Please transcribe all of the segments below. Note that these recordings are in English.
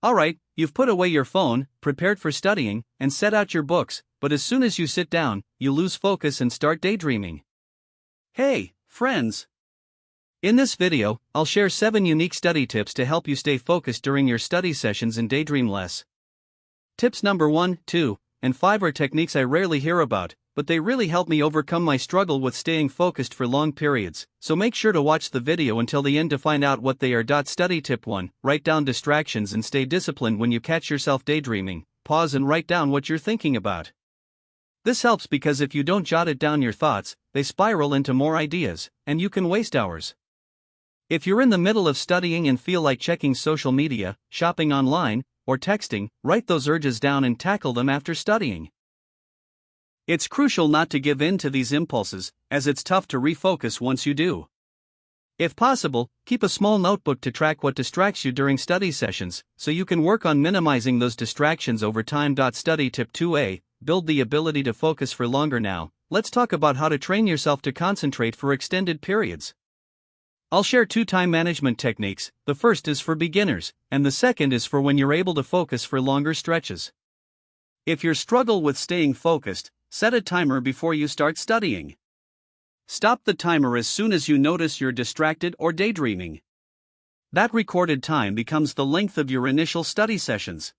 Alright, you've put away your phone, prepared for studying, and set out your books, but as soon as you sit down, you lose focus and start daydreaming. Hey, friends! In this video, I'll share 7 unique study tips to help you stay focused during your study sessions and daydream less. Tips number 1, 2, and 5 are techniques I rarely hear about, but they really help me overcome my struggle with staying focused for long periods, so make sure to watch the video until the end to find out what they are. Study tip 1, write down distractions and stay disciplined when you catch yourself daydreaming. Pause and write down what you're thinking about. This helps because if you don't jot it down your thoughts, they spiral into more ideas, and you can waste hours. If you're in the middle of studying and feel like checking social media, shopping online, or texting, write those urges down and tackle them after studying. It's crucial not to give in to these impulses, as it's tough to refocus once you do. If possible, keep a small notebook to track what distracts you during study sessions, so you can work on minimizing those distractions over time. Study tip 2a, build the ability to focus for longer. Now, let's talk about how to train yourself to concentrate for extended periods. I'll share 2 time management techniques. The first is for beginners, and the second is for when you're able to focus for longer stretches. If you struggle with staying focused, set a timer before you start studying. Stop the timer as soon as you notice you're distracted or daydreaming. That recorded time becomes the length of your initial study sessions.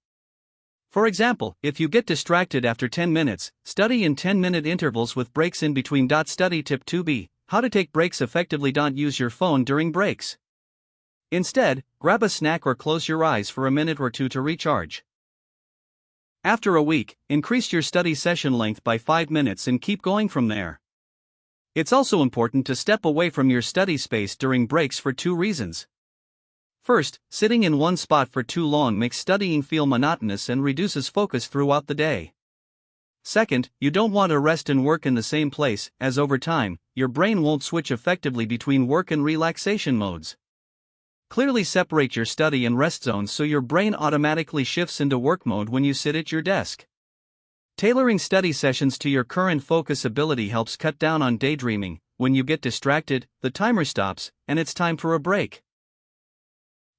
For example, if you get distracted after 10 minutes, study in 10-minute intervals with breaks in between. Study tip 2b, how to take breaks effectively. Don't use your phone during breaks. Instead, grab a snack or close your eyes for a minute or 2 to recharge. After a week, increase your study session length by 5 minutes and keep going from there. It's also important to step away from your study space during breaks for 2 reasons. First, sitting in one spot for too long makes studying feel monotonous and reduces focus throughout the day. Second, you don't want to rest and work in the same place, as over time, your brain won't switch effectively between work and relaxation modes. Clearly separate your study and rest zones so your brain automatically shifts into work mode when you sit at your desk. Tailoring study sessions to your current focus ability helps cut down on daydreaming. When you get distracted, the timer stops, and it's time for a break.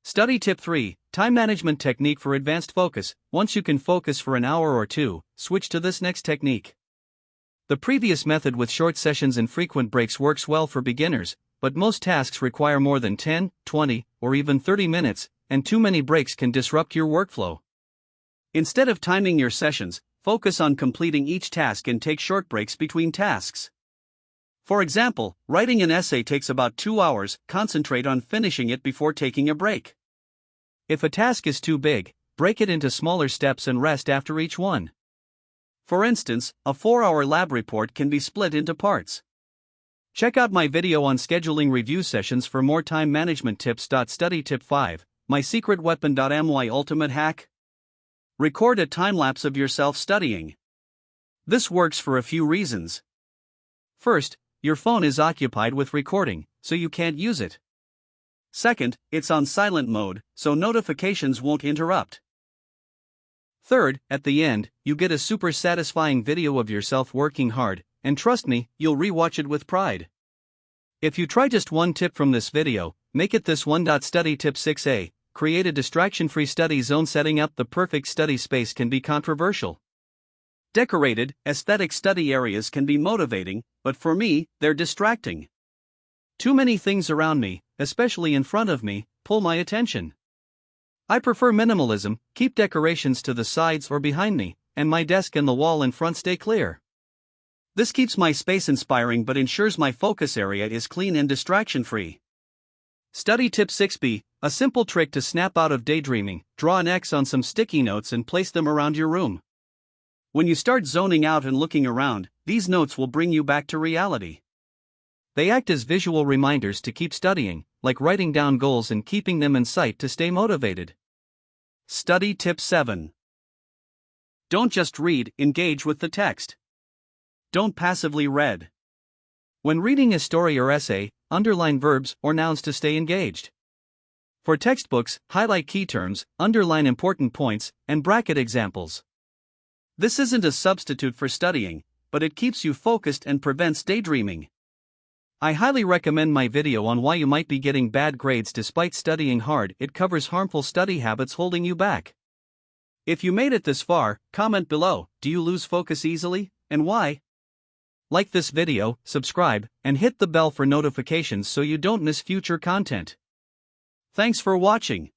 Study tip 3, time management technique for advanced focus. Once you can focus for an hour or 2, switch to this next technique. The previous method with short sessions and frequent breaks works well for beginners, but most tasks require more than 10, 20, or even 30 minutes, and too many breaks can disrupt your workflow. Instead of timing your sessions, focus on completing each task and take short breaks between tasks. For example, writing an essay takes about 2 hours. Concentrate on finishing it before taking a break. If a task is too big, break it into smaller steps and rest after each one. For instance, a 4-hour lab report can be split into parts. Check out my video on scheduling review sessions for more time management tips. Study tip 5, my secret weapon. My ultimate hack? Record a time-lapse of yourself studying. This works for a few reasons. First, your phone is occupied with recording, so you can't use it. Second, it's on silent mode, so notifications won't interrupt. Third, at the end, you get a super satisfying video of yourself working hard, and trust me, you'll rewatch it with pride. If you try just one tip from this video, make it this one. Study tip 6a, create a distraction-free study zone. Setting up the perfect study space can be controversial. Decorated, aesthetic study areas can be motivating, but for me, they're distracting. Too many things around me, especially in front of me, pull my attention. I prefer minimalism, keep decorations to the sides or behind me, and my desk and the wall in front stay clear. This keeps my space inspiring but ensures my focus area is clean and distraction-free. Study tip 6b, a simple trick to snap out of daydreaming. Draw an X on some sticky notes and place them around your room. When you start zoning out and looking around, these notes will bring you back to reality. They act as visual reminders to keep studying, like writing down goals and keeping them in sight to stay motivated. Study tip 7. Don't just read, engage with the text. Don't passively read. When reading a story or essay, underline verbs or nouns to stay engaged. For textbooks, highlight key terms, underline important points, and bracket examples. This isn't a substitute for studying, but it keeps you focused and prevents daydreaming. I highly recommend my video on why you might be getting bad grades despite studying hard. It covers harmful study habits holding you back. If you made it this far, comment below, do you lose focus easily, and why? Like this video, subscribe, and hit the bell for notifications so you don't miss future content. Thanks for watching.